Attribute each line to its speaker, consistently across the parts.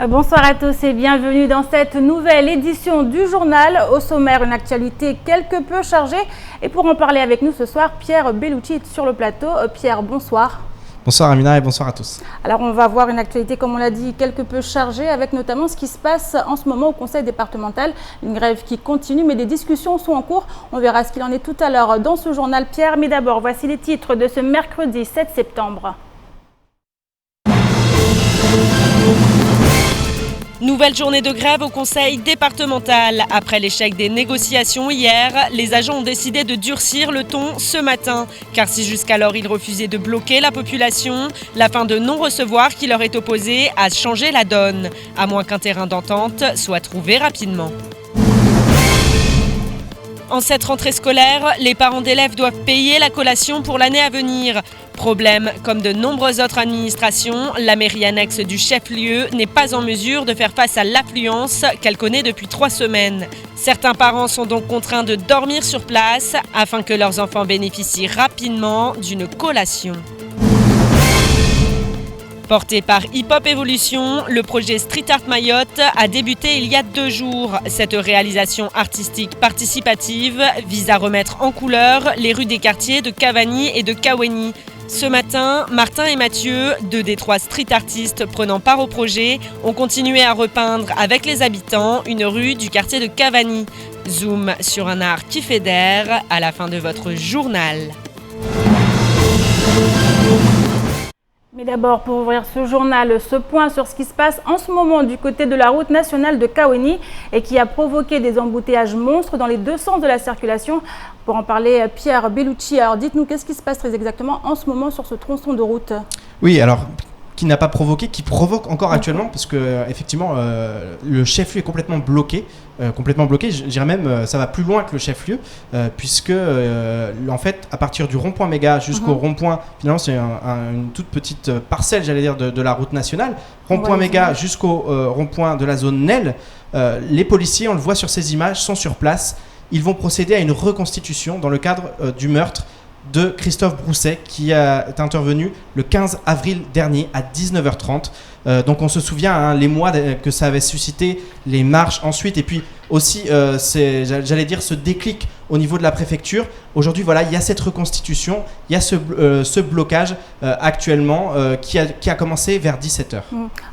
Speaker 1: Bonsoir à tous et bienvenue dans cette nouvelle édition du journal. Au sommaire, une actualité quelque peu chargée. Et pour en parler avec nous ce soir, Pierre Bellucci est sur le plateau. Pierre, bonsoir.
Speaker 2: Bonsoir Amina et bonsoir à tous.
Speaker 1: Alors on va voir une actualité, comme on l'a dit, quelque peu chargée, avec notamment ce qui se passe en ce moment au conseil départemental. Une grève qui continue, mais des discussions sont en cours. On verra ce qu'il en est tout à l'heure dans ce journal, Pierre. Mais d'abord, voici les titres de ce mercredi 7 septembre.
Speaker 3: Nouvelle journée de grève au conseil départemental. Après l'échec des négociations hier, les agents ont décidé de durcir le ton ce matin. Car si jusqu'alors ils refusaient de bloquer la population, la fin de non-recevoir qui leur est opposée a changé la donne. À moins qu'un terrain d'entente soit trouvé rapidement. En cette rentrée scolaire, les parents d'élèves doivent payer la collation pour l'année à venir. Problème, comme de nombreuses autres administrations, la mairie annexe du chef-lieu n'est pas en mesure de faire face à l'affluence qu'elle connaît depuis 3 semaines. Certains parents sont donc contraints de dormir sur place afin que leurs enfants bénéficient rapidement d'une collation. Porté par Hip Hop Evolution, le projet Street Art Mayotte a débuté il y a 2 jours. Cette réalisation artistique participative vise à remettre en couleur les rues des quartiers de Cavani et de Kaweni. Ce matin, Martin et Mathieu, 2 des 3 street artistes prenant part au projet, ont continué à repeindre avec les habitants une rue du quartier de Cavani. Zoom sur un art qui fédère à la fin de votre journal.
Speaker 1: Mais d'abord, pour ouvrir ce journal, ce point sur ce qui se passe en ce moment du côté de la route nationale de Kaweni et qui a provoqué des embouteillages monstres dans les 2 sens de la circulation. Pour en parler, Pierre Bellucci, alors dites-nous, qu'est-ce qui se passe très exactement en ce moment sur ce tronçon de route ?
Speaker 2: Oui, alors, qui n'a pas provoqué, qui provoque encore actuellement, parce que effectivement, le chef-lieu est complètement bloqué. Je dirais même, ça va plus loin que le chef-lieu, puisque en fait, à partir du rond-point Méga jusqu'au rond-point, finalement, c'est une toute petite parcelle, j'allais dire, de la route nationale. Rond-point Méga jusqu'au rond-point de la zone Nel. Les policiers, on le voit sur ces images, sont sur place. Ils vont procéder à une reconstitution dans le cadre du meurtre de Christophe Brousset qui est intervenu le 15 avril dernier à 19h30. Donc on se souvient les mois que ça avait suscité, les marches ensuite, et puis aussi j'allais dire ce déclic au niveau de la préfecture. Aujourd'hui voilà, il y a cette reconstitution, il y a ce blocage actuellement qui a commencé vers 17h.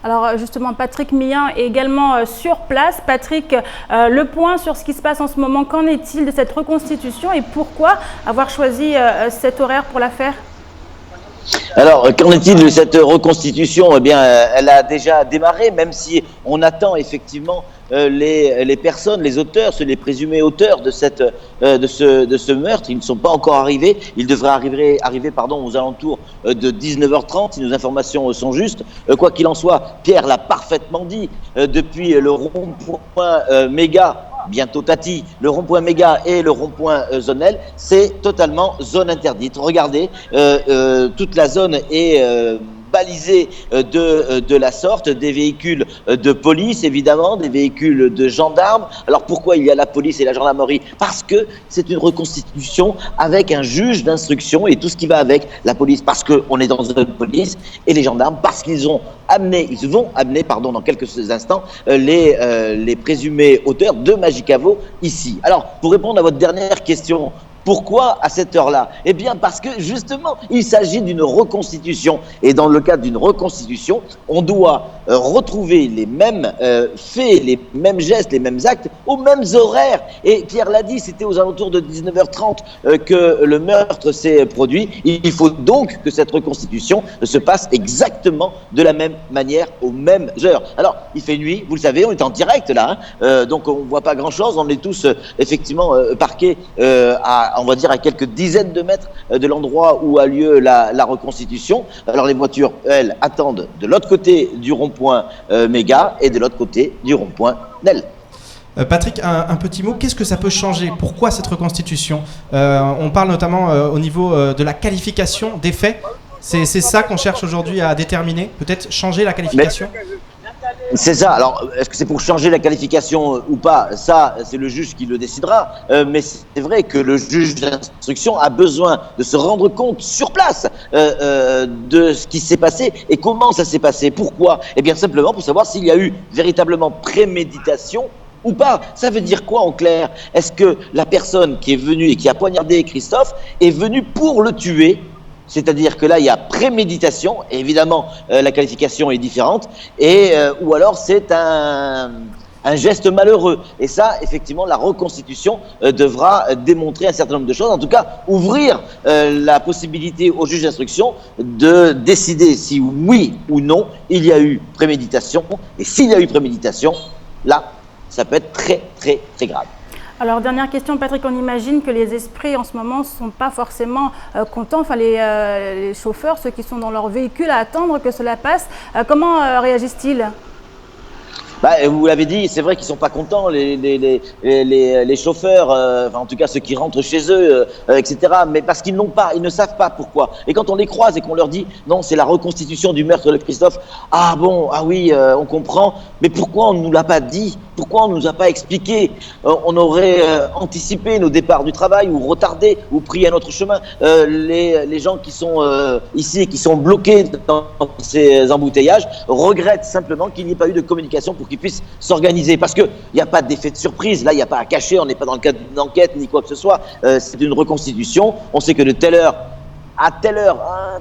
Speaker 1: Alors justement, Patrick Millien est également sur place. Patrick, le point sur ce qui se passe en ce moment, qu'en est-il de cette reconstitution et pourquoi avoir choisi cet horaire pour la faire ?
Speaker 4: Alors, qu'en est-il de cette reconstitution ? Eh bien, elle a déjà démarré, même si on attend effectivement les personnes, les auteurs, les présumés auteurs de ce meurtre. Ils ne sont pas encore arrivés. Ils devraient arriver aux alentours de 19h30, si nos informations sont justes. Quoi qu'il en soit, Pierre l'a parfaitement dit, depuis le rond-point Méga, bientôt Tati, le rond-point Méga et le rond-point zone L, c'est totalement zone interdite. Regardez, toute la zone est balisée de la sorte, des véhicules de police évidemment, des véhicules de gendarmes. Alors pourquoi il y a la police et la gendarmerie ? Parce que c'est une reconstitution avec un juge d'instruction et tout ce qui va avec. La police parce qu'on est dans une police, et les gendarmes parce qu'ils vont amener dans quelques instants les présumés auteurs de Magicavo ici. Alors pour répondre à votre dernière question, pourquoi à cette heure-là ? Eh bien parce que justement, il s'agit d'une reconstitution. Et dans le cadre d'une reconstitution, on doit retrouver les mêmes faits, les mêmes gestes, les mêmes actes, aux mêmes horaires. Et Pierre l'a dit, c'était aux alentours de 19h30 que le meurtre s'est produit. Il faut donc que cette reconstitution se passe exactement de la même manière, aux mêmes heures. Alors, il fait nuit, vous le savez, on est en direct là, donc on ne voit pas grand-chose. On est tous effectivement parqués on va dire à quelques dizaines de mètres de l'endroit où a lieu la reconstitution. Alors les voitures, elles, attendent de l'autre côté du rond-point Méga et de l'autre côté du rond-point Nel.
Speaker 2: Patrick, un petit mot, qu'est-ce que ça peut changer ? Pourquoi cette reconstitution ? On parle notamment au niveau de la qualification des faits. C'est ça qu'on cherche aujourd'hui à déterminer ? Peut-être changer la qualification ?
Speaker 4: C'est ça. Alors, est-ce que c'est pour changer la qualification ou pas? Ça, c'est le juge qui le décidera. Mais c'est vrai que le juge d'instruction a besoin de se rendre compte sur place de ce qui s'est passé et comment ça s'est passé. Pourquoi? Eh bien, simplement pour savoir s'il y a eu véritablement préméditation ou pas. Ça veut dire quoi en clair? Est-ce que la personne qui est venue et qui a poignardé Christophe est venue pour le tuer? C'est-à-dire que là, il y a préméditation, et évidemment, la qualification est différente, ou alors c'est un geste malheureux. Et ça, effectivement, la reconstitution devra démontrer un certain nombre de choses, en tout cas, ouvrir la possibilité au juge d'instruction de décider si oui ou non il y a eu préméditation, et s'il y a eu préméditation, là, ça peut être très, très, très grave.
Speaker 1: Alors, dernière question, Patrick, on imagine que les esprits en ce moment ne sont pas forcément contents, enfin les chauffeurs, ceux qui sont dans leur véhicule à attendre que cela passe. Comment réagissent-ils?
Speaker 4: Vous l'avez dit, c'est vrai qu'ils sont pas contents, les chauffeurs, en tout cas ceux qui rentrent chez eux, etc. Mais parce qu'ils ils ne savent pas pourquoi. Et quand on les croise et qu'on leur dit non, c'est la reconstitution du meurtre de Christophe, ah bon, ah oui, on comprend. Mais pourquoi on ne nous l'a pas dit? Pourquoi on ne nous a pas expliqué? On aurait anticipé nos départs du travail ou retardé ou pris un autre chemin. Les gens qui sont ici et qui sont bloqués dans ces embouteillages regrettent simplement qu'il n'y ait pas eu de communication pour qu'ils puissent s'organiser. Parce qu'il n'y a pas d'effet de surprise. Là, il n'y a pas à cacher. On n'est pas dans le cadre d'une enquête ni quoi que ce soit. C'est une reconstitution. On sait que de telle heure à telle heure,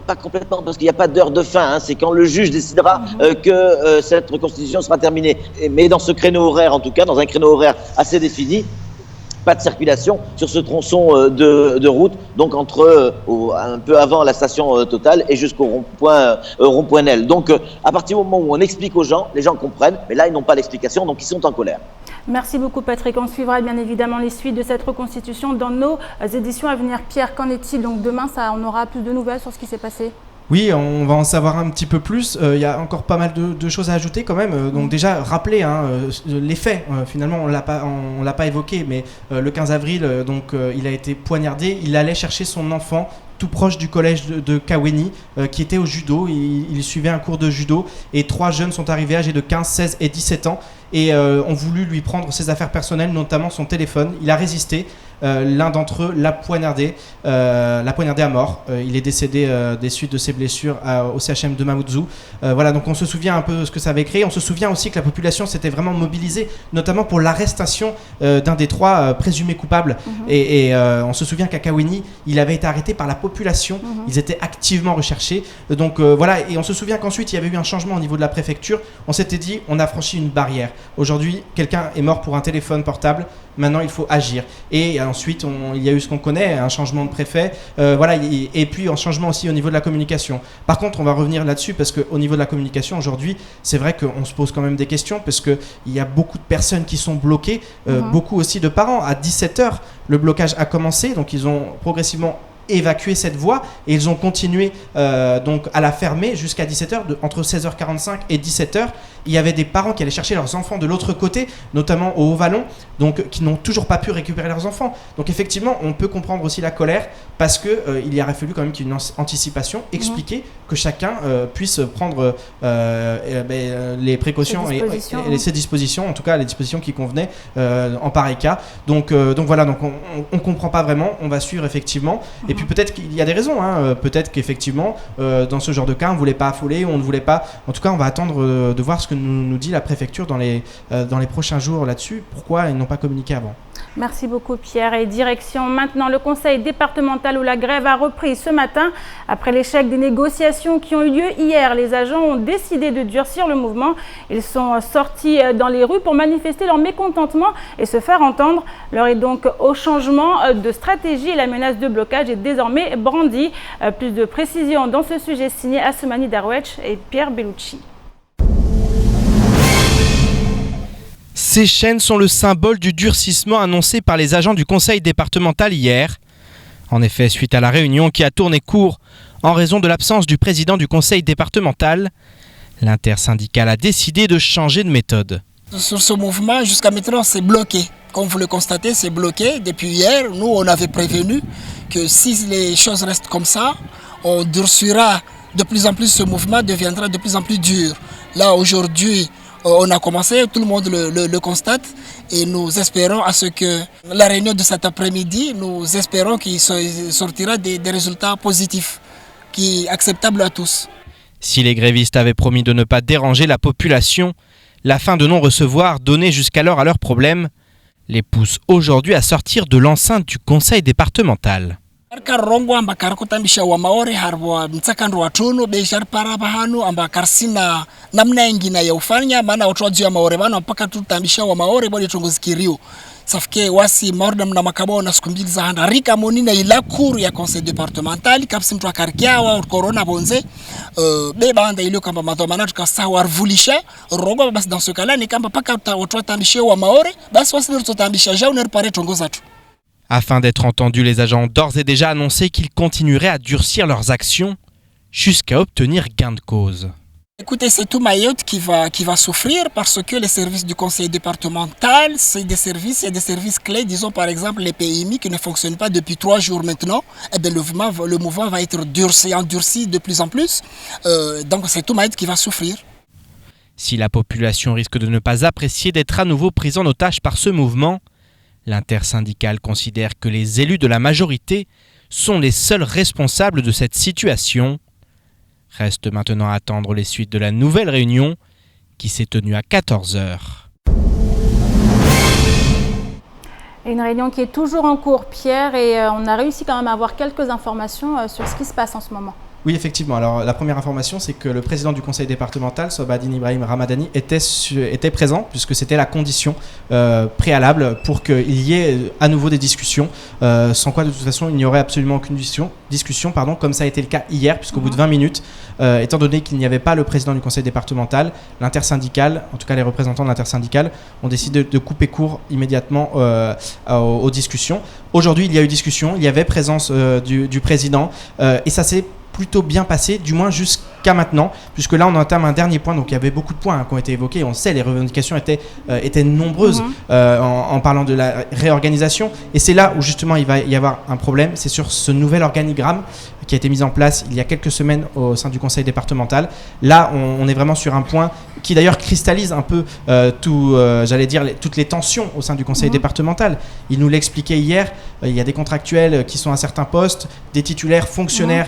Speaker 4: pas complètement, parce qu'il n'y a pas d'heure de fin, c'est quand le juge décidera que cette reconstitution sera terminée. Mais dans ce créneau horaire, en tout cas, dans un créneau horaire assez défini, pas de circulation sur ce tronçon de route, donc un peu avant la station Total et jusqu'au rond-point Nel. Donc, à partir du moment où on explique aux gens, les gens comprennent, mais là, ils n'ont pas l'explication, donc ils sont en colère.
Speaker 1: Merci beaucoup Patrick. On suivra bien évidemment les suites de cette reconstitution dans nos éditions à venir. Pierre, qu'en est-il? Donc demain, on aura plus de nouvelles sur ce qui s'est passé?
Speaker 2: Oui, on va en savoir un petit peu plus. Il y a encore pas mal de choses à ajouter quand même. Donc déjà, rappeler les faits. Finalement, on l'a pas évoqué, mais le 15 avril, il a été poignardé. Il allait chercher son enfant tout proche du collège de Kaweni, qui était au judo. Il suivait un cours de judo et 3 jeunes sont arrivés âgés de 15, 16 et 17 ans et ont voulu lui prendre ses affaires personnelles, notamment son téléphone. Il a résisté. L'un d'entre eux l'a poignardé à mort. Il est décédé des suites de ses blessures au CHM de Mamoudzou. Voilà, donc on se souvient un peu de ce que ça avait créé. On se souvient aussi que la population s'était vraiment mobilisée, notamment pour l'arrestation d'un des 3 présumés coupables. Et on se souvient qu'à Kaweni, il avait été arrêté par la population. Ils étaient activement recherchés. Donc voilà, et on se souvient qu'ensuite il y avait eu un changement au niveau de la préfecture. On s'était dit, on a franchi une barrière. Aujourd'hui, quelqu'un est mort pour un téléphone portable. Maintenant, il faut agir. Et ensuite, il y a eu ce qu'on connaît, un changement de préfet. Et puis un changement aussi au niveau de la communication. Par contre, on va revenir là-dessus parce qu'au niveau de la communication, aujourd'hui, c'est vrai qu'on se pose quand même des questions parce qu'il y a beaucoup de personnes qui sont bloquées, beaucoup aussi de parents. À 17h, le blocage a commencé, donc ils ont progressivement évacué cette voie et ils ont continué donc à la fermer jusqu'à 17h, entre 16h45 et 17h. Il y avait des parents qui allaient chercher leurs enfants de l'autre côté, notamment au Haut-Vallon, donc qui n'ont toujours pas pu récupérer leurs enfants. Donc effectivement, on peut comprendre aussi la colère parce que il y aurait fallu quand même qu'il y ait une anticipation, expliquer que chacun puisse prendre les précautions et ses dispositions, en tout cas les dispositions qui convenaient en pareil cas. Donc voilà, donc on comprend pas vraiment, on va suivre effectivement. Et puis peut-être qu'il y a des raisons, peut-être qu'effectivement dans ce genre de cas on ne voulait pas affoler, on ne voulait pas. En tout cas, on va attendre de voir ce que nous dit la préfecture dans les prochains jours là-dessus. Pourquoi ils n'ont pas communiqué avant?
Speaker 1: Merci beaucoup Pierre. Et direction maintenant le conseil départemental où la grève a repris ce matin. Après l'échec des négociations qui ont eu lieu hier, les agents ont décidé de durcir le mouvement. Ils sont sortis dans les rues pour manifester leur mécontentement et se faire entendre. L'heure est donc au changement de stratégie et la menace de blocage est désormais brandie. Plus de précisions dans ce sujet signé Assoumani Darwech et Pierre Bellucci.
Speaker 5: Ces chaînes sont le symbole du durcissement annoncé par les agents du conseil départemental hier. En effet, suite à la réunion qui a tourné court en raison de l'absence du président du conseil départemental, l'intersyndicale a décidé de changer de méthode.
Speaker 6: Sur ce mouvement, jusqu'à maintenant, c'est bloqué. Comme vous le constatez, c'est bloqué. Depuis hier, nous, on avait prévenu que si les choses restent comme ça, on durcira de plus en plus, ce mouvement deviendra de plus en plus dur. Là, aujourd'hui, On a commencé, tout le monde le constate et nous espérons à ce que la réunion de cet après-midi, nous espérons qu'il sortira des résultats positifs, qui sont acceptables à tous.
Speaker 5: Si les grévistes avaient promis de ne pas déranger la population, la fin de non-recevoir donnée jusqu'alors à leurs problèmes les pousse aujourd'hui à sortir de l'enceinte du conseil départemental.
Speaker 6: Rongo amba karikutambisha wa maore harwa mtsakando wa tuno bejar para bahanu amba karsina namna ingine ya ufanya maana watu wajua maore bana mpaka tutambisha wa maore bali tungozikirio safike wasi mordam na makabo na siku mbili za handa rika monina ila kuru ya conseil départemental kapsi mtu akarikia wa corona bonze beba anda ilio kamba madomana tukasa warvulisha rongo basi dans ce cas là ni kamba paka watu watambisha wa maore basi wasi tutambisha jao ne repare tongoza tu.
Speaker 5: Afin d'être entendus, les agents ont d'ores et déjà annoncé qu'ils continueraient à durcir leurs actions jusqu'à obtenir gain de cause.
Speaker 6: Écoutez, c'est tout Mayotte qui va souffrir parce que les services du conseil départemental, c'est des services clés. Disons par exemple les PMI qui ne fonctionnent pas depuis 3 jours maintenant. Eh bien, le mouvement va être endurci de plus en plus. Donc c'est tout Mayotte qui va souffrir.
Speaker 5: Si la population risque de ne pas apprécier d'être à nouveau prise en otage par ce mouvement, l'intersyndicale considère que les élus de la majorité sont les seuls responsables de cette situation. Reste maintenant à attendre les suites de la nouvelle réunion qui s'est tenue à 14h.
Speaker 1: Une réunion qui est toujours en cours, Pierre, et on a réussi quand même à avoir quelques informations sur ce qui se passe en ce moment.
Speaker 2: Oui, effectivement. Alors, la première information, c'est que le président du conseil départemental, Sobadine Ibrahim Ramadani, était présent, puisque c'était la condition préalable pour qu'il y ait à nouveau des discussions, sans quoi, de toute façon, il n'y aurait absolument aucune discussion, comme ça a été le cas hier, puisqu'au bout de 20 minutes, étant donné qu'il n'y avait pas le président du conseil départemental, l'intersyndicale, en tout cas les représentants de l'intersyndicale, ont décidé de couper court immédiatement aux discussions. Aujourd'hui, il y a eu discussion, il y avait présence du président, et ça s'est plutôt bien passé, du moins jusqu'à maintenant, puisque là on entame un dernier point, donc il y avait beaucoup de points qui ont été évoqués, on sait, les revendications étaient nombreuses en parlant de la réorganisation, et c'est là où justement il va y avoir un problème, c'est sur ce nouvel organigramme qui a été mis en place il y a quelques semaines au sein du conseil départemental. Là on est vraiment sur un point qui d'ailleurs cristallise un peu toutes les tensions au sein du conseil départemental. Il nous l'expliquait hier, il y a des contractuels qui sont à certains postes, des titulaires fonctionnaires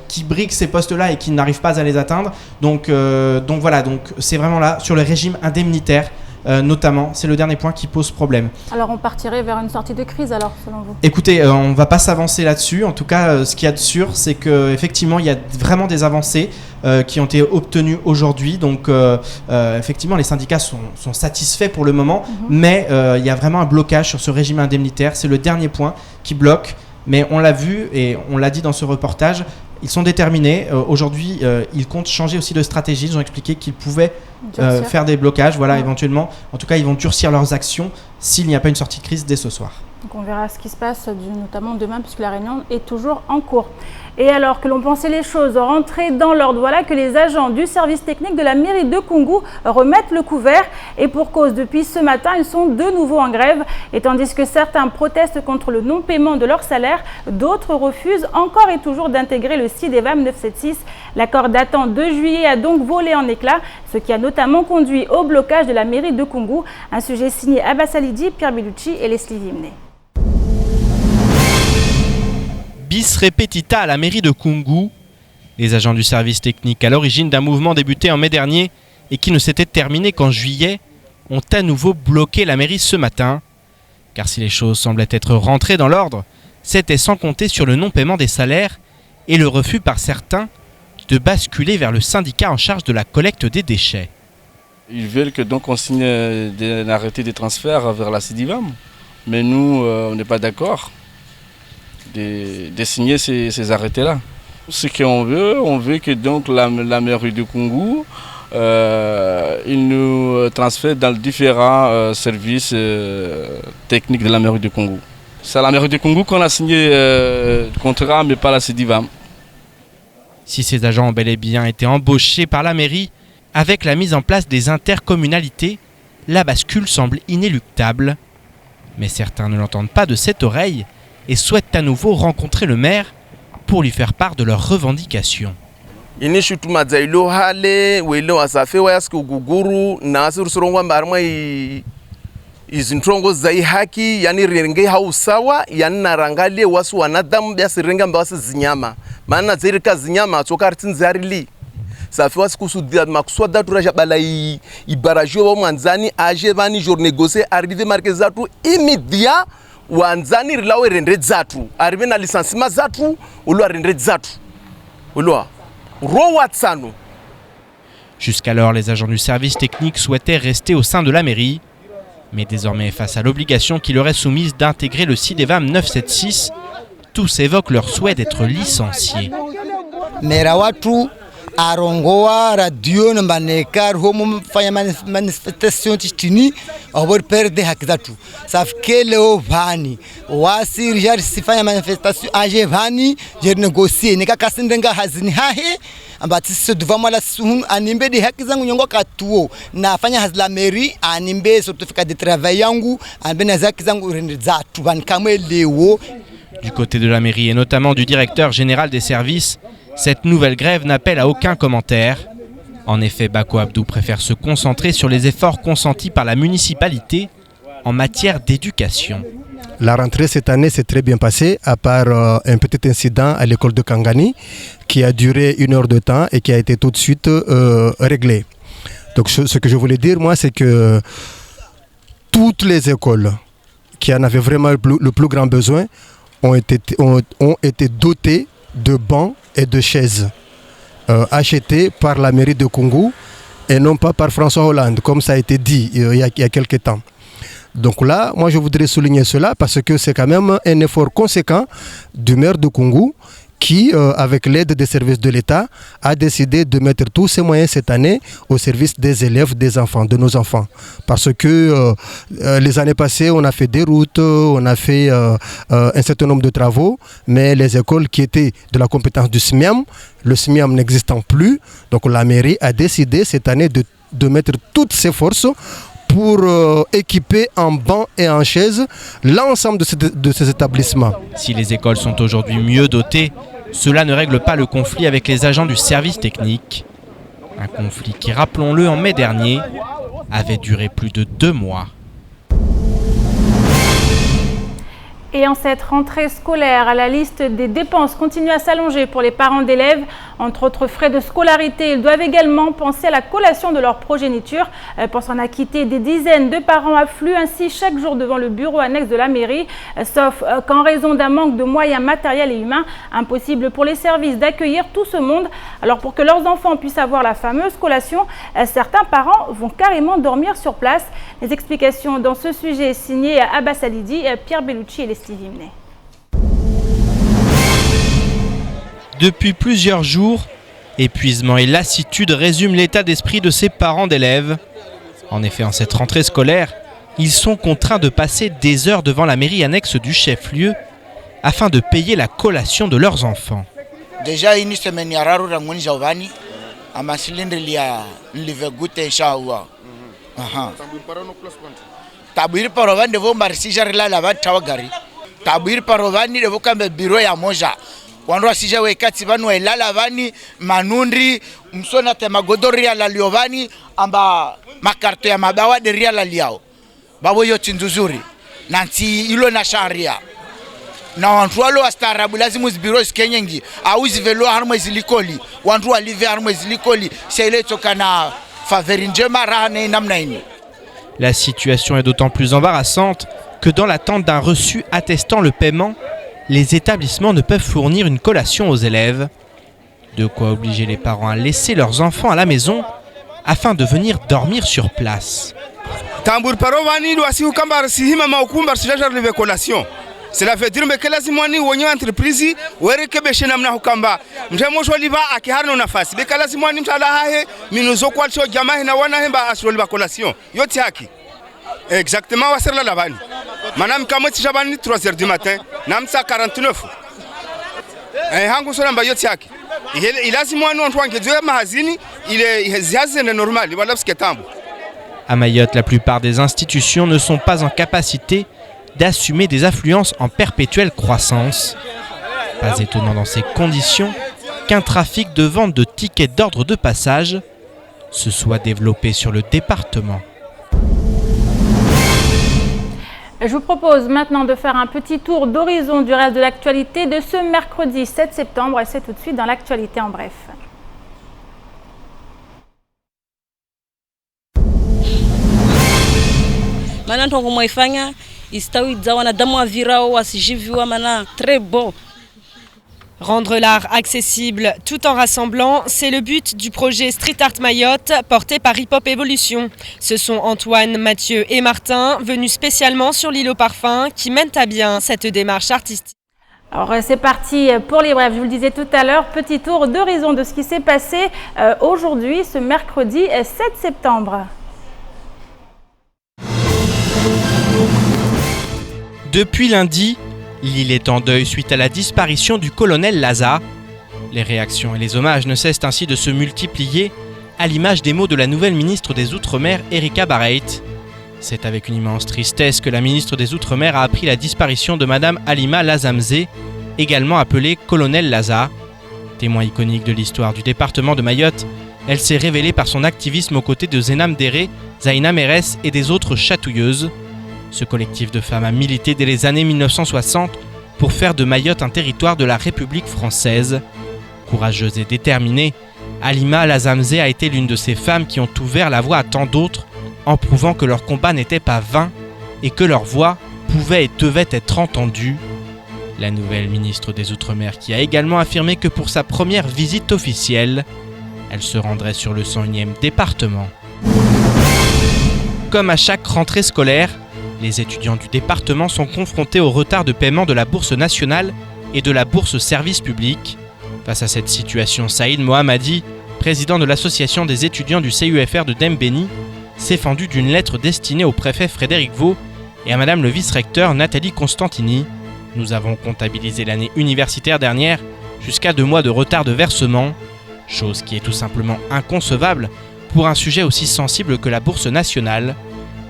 Speaker 2: qui briguent ces postes-là et qui n'arrivent pas à les atteindre. Donc voilà, c'est vraiment là sur le régime indemnitaire. Notamment, c'est le dernier point qui pose problème.
Speaker 1: Alors on partirait vers une sortie de crise alors, selon vous? Écoutez,
Speaker 2: on ne va pas s'avancer là-dessus. En tout cas, ce qu'il y a de sûr, c'est qu'effectivement, il y a vraiment des avancées qui ont été obtenues aujourd'hui. Donc, effectivement, les syndicats sont satisfaits pour le moment, mais il y a vraiment un blocage sur ce régime indemnitaire. C'est le dernier point qui bloque. Mais on l'a vu et on l'a dit dans ce reportage, ils sont déterminés. Aujourd'hui, ils comptent changer aussi de stratégie. Ils ont expliqué qu'ils pouvaient faire des blocages, éventuellement. En tout cas, ils vont durcir leurs actions s'il n'y a pas une sortie de crise dès ce soir.
Speaker 1: Donc on verra ce qui se passe, notamment demain, puisque la réunion est toujours en cours. Et alors que l'on pensait les choses rentrer dans l'ordre, voilà que les agents du service technique de la mairie de Koungou remettent le couvert. Et pour cause, depuis ce matin, ils sont de nouveau en grève. Et tandis que certains protestent contre le non-paiement de leur salaire, d'autres refusent encore et toujours d'intégrer le CIDEVAM 976. L'accord datant de juillet a donc volé en éclats, ce qui a notamment conduit au blocage de la mairie de Koungou. Un sujet signé Abbas Alidi, Pierre Bellucci et Leslie Vimne.
Speaker 5: Bis repetita à la mairie de Koungou. Les agents du service technique, à l'origine d'un mouvement débuté en mai dernier et qui ne s'était terminé qu'en juillet, ont à nouveau bloqué la mairie ce matin. Car si les choses semblaient être rentrées dans l'ordre, c'était sans compter sur le non-paiement des salaires et le refus par certains de basculer vers le syndicat en charge de la collecte des déchets.
Speaker 7: Ils veulent que donc on signe un arrêté de transfert vers la CIDEVAM, mais nous on n'est pas d'accord de signer ces arrêtés-là. Ce qu'on veut, on veut que donc la mairie de Koungou il nous transfère dans les différents services techniques de la mairie de Koungou. C'est à la mairie de Koungou qu'on a signé le contrat, mais pas la CIDEVAM.
Speaker 5: Si ces agents ont bel et bien été embauchés par la mairie, avec la mise en place des intercommunalités, la bascule semble inéluctable. Mais certains ne l'entendent pas de cette oreille et souhaitent à nouveau rencontrer le maire pour lui faire part de leurs revendications.
Speaker 8: ini shutu mazailo hale wele wasafe wayaski uguguru na asirusurongwa mbarma izintrongo zai haki yani renge hausawa yani narangalie wasu wanadamu biasi renga mbawasi zinyama maana zirika zinyama atokartin zarili safi wasi kusudia makuswada turaja bala ibarajio wa mwanzani aje vani jour négocier arrive marke zatu immédiat wanzani rilawe rendre zatu arrive na licenciement zatu ulwa rendre zatu ulwa rowa tsano.
Speaker 5: Jusqu'alors, les agents du service technique souhaitaient rester au sein de la mairie. Mais désormais, face à l'obligation qui leur est soumise d'intégrer le CIDEVAM 976, tous évoquent leur souhait d'être licenciés.
Speaker 9: Arongoa radio na manekar homo fanya manifestation tini obor perde haki zatu safkele ovani wasir jar sifanya manifestation age vani jer négocier nika kasindenga hazini hahe ambati se devant la sun animbe de haki zangu nyongo katuo na fanya hazla mairie animbe certificat de travail yangu ambe na haki zangu rende zatu van kamwe lewo.
Speaker 5: Du côté de la mairie et notamment du directeur général des services, cette nouvelle grève n'appelle à aucun commentaire. En effet, Bako Abdou préfère se concentrer sur les efforts consentis par la municipalité en matière d'éducation.
Speaker 10: La rentrée cette année s'est très bien passée, à part un petit incident à l'école de Kangani qui a duré 1 heure de temps et qui a été tout de suite réglé. Donc ce que je voulais dire, moi, c'est que toutes les écoles qui en avaient vraiment le plus grand besoin ont été dotées de bancs et de chaises achetées par la mairie de Kungu et non pas par François Hollande, comme ça a été dit il y a quelques temps. Donc là, moi je voudrais souligner cela parce que c'est quand même un effort conséquent du maire de Kungu qui, avec l'aide des services de l'État, a décidé de mettre tous ses moyens cette année au service des élèves, des enfants, de nos enfants. Parce que les années passées, on a fait des routes, on a fait un certain nombre de travaux, mais les écoles qui étaient de la compétence du SMIAM, le SMIAM n'existant plus, donc la mairie a décidé cette année de mettre toutes ses forces pour équiper en bancs et en chaises l'ensemble de ces établissements.
Speaker 5: Si les écoles sont aujourd'hui mieux dotées, cela ne règle pas le conflit avec les agents du service technique. Un conflit qui, rappelons-le, en mai dernier, avait duré plus de 2 mois.
Speaker 1: Et en cette rentrée scolaire, la liste des dépenses continue à s'allonger pour les parents d'élèves. Entre autres frais de scolarité, ils doivent également penser à la collation de leur progéniture. Pour s'en acquitter, des dizaines de parents affluent ainsi chaque jour devant le bureau annexe de la mairie. Sauf qu'en raison d'un manque de moyens matériels et humains, impossible pour les services d'accueillir tout ce monde. Alors pour que leurs enfants puissent avoir la fameuse collation, certains parents vont carrément dormir sur place. Les explications dans ce sujet signées Abbas Alidi, Pierre Bellucci et les Stevie Mnet.
Speaker 5: Depuis plusieurs jours, épuisement et lassitude résument l'état d'esprit de ces parents d'élèves. En effet, en cette rentrée scolaire, ils sont contraints de passer des heures devant la mairie annexe du chef-lieu afin de payer la collation de leurs enfants.
Speaker 9: Déjà une semaine ya raru rangoni jawani ama silindri ya live gute inshallah. Aha. Tabiri parovani devo marisija rila la batawagari. Tabiri parovani devo kambe biro ya moja. Wanroa sija wekati vanu elala vani manundi msona tema godori ya laliovani amba makarto ya mabawa deria laliao. Babo yote nzuri. Nanti ilo na sharia. Na wantu walo astarabu lazima zibiro sikenyengi au zivelo harmo zilikoli wantu walive harmo zilikoli c'est tokana favori njema rahane namna ini.
Speaker 5: La situation est d'autant plus embarrassante que dans l'attente d'un reçu attestant le paiement, les établissements ne peuvent fournir une collation aux élèves. De quoi obliger les parents à laisser leurs enfants à la maison afin de venir dormir sur place.
Speaker 11: Cela veut dire que lazima ni wenye entreprise werekebeshe namna hukamba mtemo liva akiharno nafasi beka lazima ni mtala hahe minuzo kwa cho jamaa na wana hemba asroliva collation yote haki exactement wasirla labani manam kama tishabani 3h du matin namsa 49 hangu sura mba yote haki ile lazima ni watu wangezoe mahazini ile ziazene normal wala sketambo.
Speaker 5: À Mayotte, la plupart des institutions ne sont pas en capacité d'assumer des affluences en perpétuelle croissance. Pas étonnant dans ces conditions qu'un trafic de vente de tickets d'ordre de passage se soit développé sur le département.
Speaker 1: Je vous propose maintenant de faire un petit tour d'horizon du reste de l'actualité de ce mercredi 7 septembre et c'est tout de suite dans l'actualité en bref.
Speaker 3: Rendre l'art accessible tout en rassemblant, c'est le but du projet Street Art Mayotte porté par Hip Hop Evolution. Ce sont Antoine, Mathieu et Martin, venus spécialement sur l'île aux parfums, qui mènent à bien cette démarche artistique.
Speaker 1: Alors c'est parti pour les brefs, je vous le disais tout à l'heure, petit tour d'horizon de ce qui s'est passé aujourd'hui, ce mercredi 7 septembre.
Speaker 5: Depuis lundi, l'île est en deuil suite à la disparition du colonel Laza. Les réactions et les hommages ne cessent ainsi de se multiplier, à l'image des mots de la nouvelle ministre des Outre-mer, Erika Barreit. C'est avec une immense tristesse que la ministre des Outre-mer a appris la disparition de Madame Halima Lazamzé, également appelée colonel Laza. Témoin iconique de l'histoire du département de Mayotte, elle s'est révélée par son activisme aux côtés de Zenam Déré, Zaina Mérès et des autres chatouilleuses. Ce collectif de femmes a milité dès les années 1960 pour faire de Mayotte un territoire de la République française. Courageuse et déterminée, Halima Lazamzé a été l'une de ces femmes qui ont ouvert la voie à tant d'autres en prouvant que leur combat n'était pas vain et que leur voix pouvait et devait être entendue. La nouvelle ministre des Outre-mer qui a également affirmé que pour sa première visite officielle, elle se rendrait sur le 101e département. Comme à chaque rentrée scolaire, les étudiants du département sont confrontés au retard de paiement de la bourse nationale et de la bourse service public. Face à cette situation, Saïd Mohammadi, président de l'association des étudiants du CUFR de Dembéni, s'est fendu d'une lettre destinée au préfet Frédéric Vaux et à madame le vice-recteur Nathalie Constantini. Nous avons comptabilisé l'année universitaire dernière jusqu'à 2 mois de retard de versement, chose qui est tout simplement inconcevable pour un sujet aussi sensible que la bourse nationale.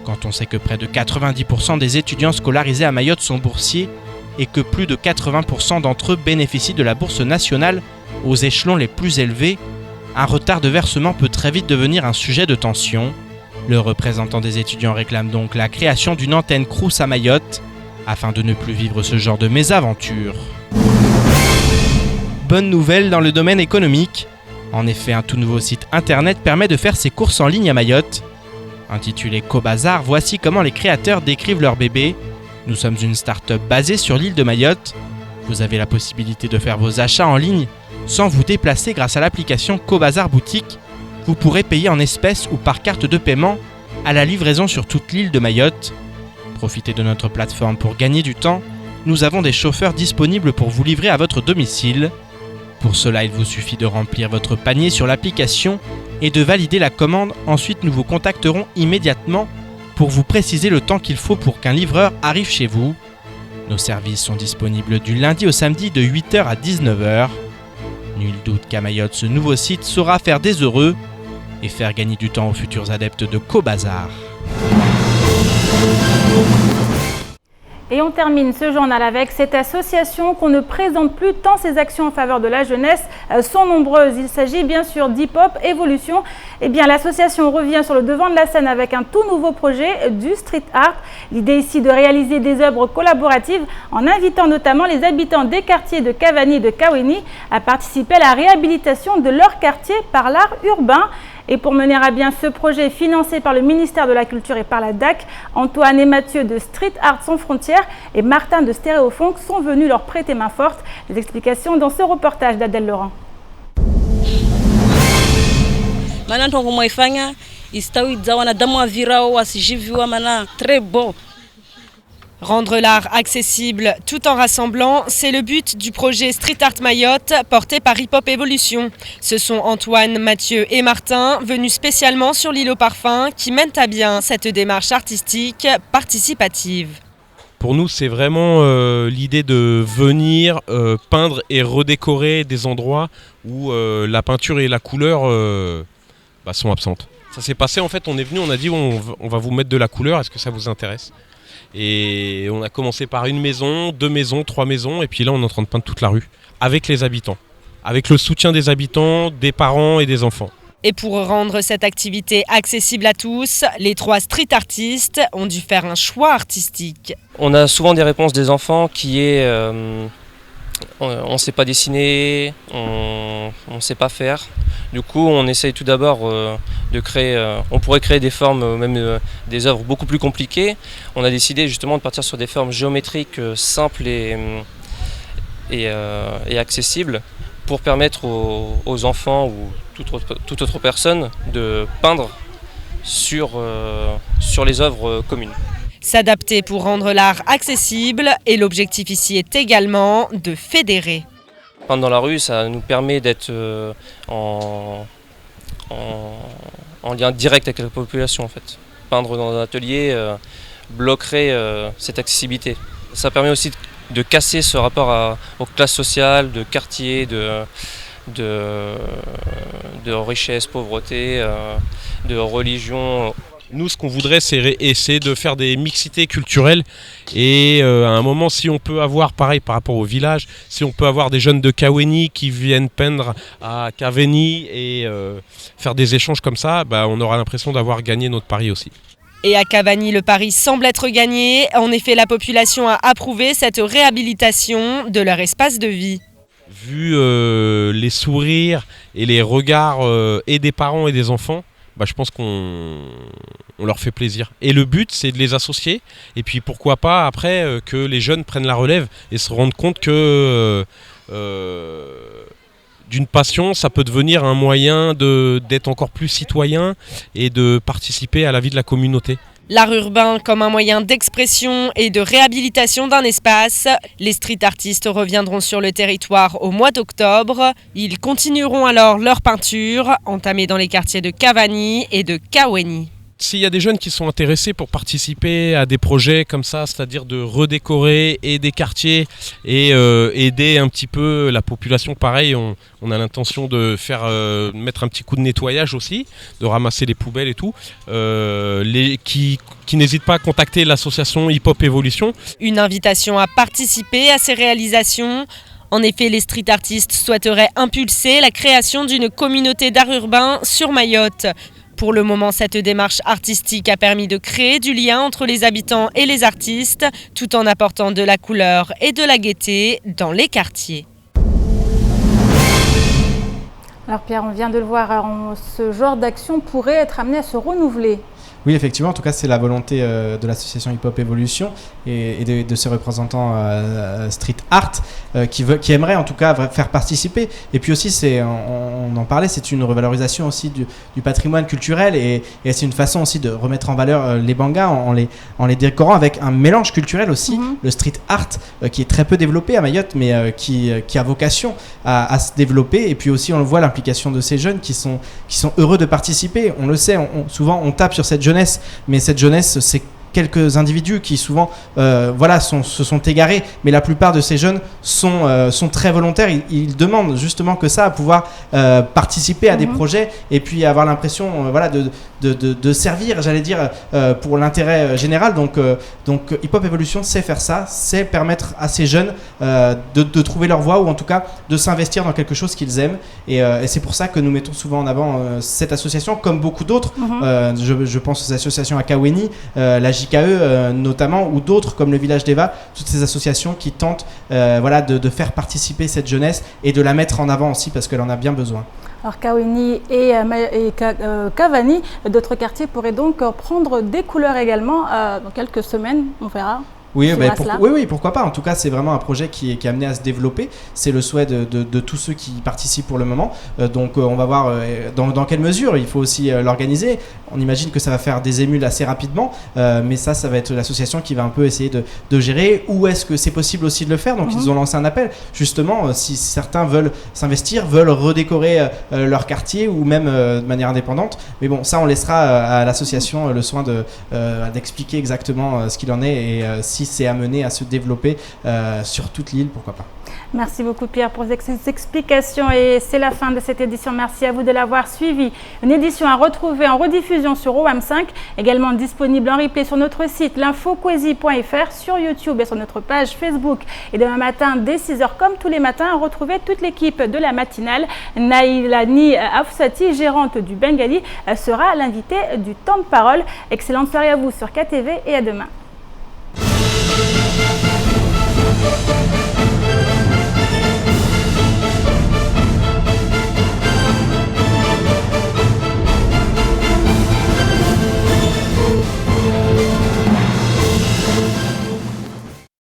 Speaker 5: Quand on sait que près de 90% des étudiants scolarisés à Mayotte sont boursiers et que plus de 80% d'entre eux bénéficient de la bourse nationale aux échelons les plus élevés, un retard de versement peut très vite devenir un sujet de tension. Le représentant des étudiants réclame donc la création d'une antenne Crous à Mayotte afin de ne plus vivre ce genre de mésaventure. Bonne nouvelle dans le domaine économique. En effet, un tout nouveau site internet permet de faire ses courses en ligne à Mayotte. Intitulé Cobazar, voici comment les créateurs décrivent leur bébé. Nous sommes une start-up basée sur l'île de Mayotte. Vous avez la possibilité de faire vos achats en ligne sans vous déplacer grâce à l'application Cobazar Boutique. Vous pourrez payer en espèces ou par carte de paiement à la livraison sur toute l'île de Mayotte. Profitez de notre plateforme pour gagner du temps. Nous avons des chauffeurs disponibles pour vous livrer à votre domicile. Pour cela, il vous suffit de remplir votre panier sur l'application et de valider la commande. Ensuite, nous vous contacterons immédiatement pour vous préciser le temps qu'il faut pour qu'un livreur arrive chez vous. Nos services sont disponibles du lundi au samedi de 8h à 19h. Nul doute qu'à Mayotte, ce nouveau site saura faire des heureux et faire gagner du temps aux futurs adeptes de Cobazar.
Speaker 1: Et on termine ce journal avec cette association qu'on ne présente plus tant ses actions en faveur de la jeunesse sont nombreuses. Il s'agit bien sûr d'Hip Hop Evolution. Eh bien, l'association revient sur le devant de la scène avec un tout nouveau projet du street art. L'idée ici de réaliser des œuvres collaboratives en invitant notamment les habitants des quartiers de Cavani et de Kaweni à participer à la réhabilitation de leur quartier par l'art urbain. Et pour mener à bien ce projet financé par le ministère de la Culture et par la DAC, Antoine et Mathieu de Street Art Sans Frontières et Martin de Stéréofunk sont venus leur prêter main forte. Les explications dans ce reportage d'Adèle Laurent.
Speaker 3: Rendre l'art accessible tout en rassemblant, c'est le but du projet Street Art Mayotte porté par Hip Hop Evolution. Ce sont Antoine, Mathieu et Martin, venus spécialement sur l'île aux parfums, qui mènent à bien cette démarche artistique participative.
Speaker 12: Pour nous, c'est vraiment l'idée de venir peindre et redécorer des endroits où la peinture et la couleur sont absentes. Ça s'est passé, en fait, on est venu, on a dit on va vous mettre de la couleur, est-ce que ça vous intéresse ? Et on a commencé par 1 maison, 2 maisons, 3 maisons, et puis là on est en train de peindre toute la rue, avec les habitants. avec le soutien des habitants, des parents et des enfants.
Speaker 3: Et pour rendre cette activité accessible à tous, les 3 street artistes ont dû faire un choix artistique.
Speaker 13: On a souvent des réponses des enfants qui est on ne sait pas dessiner, on ne sait pas faire. Du coup, on essaye tout d'abord de créer, on pourrait créer des formes, même des œuvres beaucoup plus compliquées. On a décidé justement de partir sur des formes géométriques simples et accessibles pour permettre aux enfants ou toute autre personne de peindre sur les œuvres communes.
Speaker 3: S'adapter pour rendre l'art accessible et l'objectif ici est également de fédérer.
Speaker 13: Peindre dans la rue, ça nous permet d'être en lien direct avec la population en fait. Peindre dans un atelier bloquerait cette accessibilité. Ça permet aussi de casser ce rapport aux classes sociales, de quartier, de richesse, pauvreté, de religion.
Speaker 12: Nous, ce qu'on voudrait, c'est essayer de faire des mixités culturelles et à un moment, si on peut avoir, pareil par rapport au village, si on peut avoir des jeunes de Kaweni qui viennent peindre à Kaweni et faire des échanges comme ça, on aura l'impression d'avoir gagné notre pari aussi.
Speaker 3: Et à Kaweni, le pari semble être gagné. En effet, la population a approuvé cette réhabilitation de leur espace de vie.
Speaker 12: Vu les sourires et les regards et des parents et des enfants, je pense qu'on leur fait plaisir. Et le but, c'est de les associer. Et puis pourquoi pas, après, que les jeunes prennent la relève et se rendent compte que d'une passion, ça peut devenir un moyen d'être encore plus citoyen et de participer à la vie de la communauté.
Speaker 3: L'art urbain comme un moyen d'expression et de réhabilitation d'un espace. Les street artistes reviendront sur le territoire au mois d'octobre. Ils continueront alors leur peinture, entamée dans les quartiers de Kaweni et de Kaweni.
Speaker 12: S'il y a des jeunes qui sont intéressés pour participer à des projets comme ça, c'est-à-dire de redécorer et des quartiers et aider un petit peu la population, pareil, on a l'intention de mettre un petit coup de nettoyage aussi, de ramasser les poubelles et tout, qui n'hésitent pas à contacter l'association Hip Hop Evolution.
Speaker 3: Une invitation à participer à ces réalisations. En effet, les street artistes souhaiteraient impulser la création d'une communauté d'art urbain sur Mayotte. Pour le moment, cette démarche artistique a permis de créer du lien entre les habitants et les artistes, tout en apportant de la couleur et de la gaieté dans les quartiers.
Speaker 1: Alors Pierre, on vient de le voir, ce genre d'action pourrait être amené à se renouveler.
Speaker 2: Oui, effectivement, en tout cas, c'est la volonté de l'association Hip Hop Evolution et de ses représentants street art qui aimeraient en tout cas faire participer. Et puis aussi, on en parlait, c'est une revalorisation aussi du patrimoine culturel et c'est une façon aussi de remettre en valeur les bangas en les décorant avec un mélange culturel aussi. Le street art qui est très peu développé à Mayotte, mais qui a vocation à se développer. Et puis aussi, on le voit, l'implication de ces jeunes qui sont heureux de participer. On le sait, souvent on tape sur cette jeunesse, mais cette jeunesse, c'est quelques individus qui souvent se sont égarés, mais la plupart de ces jeunes sont très volontaires. Ils demandent justement que ça, à pouvoir participer à des projets et puis avoir l'impression de servir, j'allais dire, pour l'intérêt général. Donc Hip Hop Evolution sait faire ça, sait permettre à ces jeunes de trouver leur voie ou en tout cas de s'investir dans quelque chose qu'ils aiment. Et c'est pour ça que nous mettons souvent en avant cette association, comme beaucoup d'autres. Je pense aux associations à Kaweni, la JKE notamment, ou d'autres comme le Village d'Eva, toutes ces associations qui tentent de faire participer cette jeunesse et de la mettre en avant aussi parce qu'elle en a bien besoin.
Speaker 1: Alors Kaweni et Kaweni, d'autres quartiers pourraient donc prendre des couleurs également dans quelques semaines, on verra.
Speaker 2: Oui, pourquoi pas. En tout cas, c'est vraiment un projet qui est amené à se développer. C'est le souhait de tous ceux qui participent pour le moment. Donc, on va voir dans quelle mesure il faut aussi l'organiser. On imagine que ça va faire des émules assez rapidement, mais ça va être l'association qui va un peu essayer de gérer. Où est-ce que c'est possible aussi de le faire? Donc, ils ont lancé un appel. Justement, si certains veulent s'investir, veulent redécorer leur quartier ou même de manière indépendante. Mais bon, ça, on laissera à l'association le soin d'expliquer exactement ce qu'il en est et si c'est amené à se développer sur toute l'île, pourquoi pas.
Speaker 1: Merci beaucoup Pierre pour ces explications et c'est la fin de cette édition. Merci à vous de l'avoir suivi. Une édition à retrouver en rediffusion sur OAM5, également disponible en replay sur notre site l'infoquesi.fr, sur YouTube et sur notre page Facebook. Et demain matin dès 6h comme tous les matins, retrouvez toute l'équipe de la matinale. Naïlani Afsati, gérante du Bengali, sera l'invitée du temps de parole. Excellente soirée à vous sur KTV et à demain.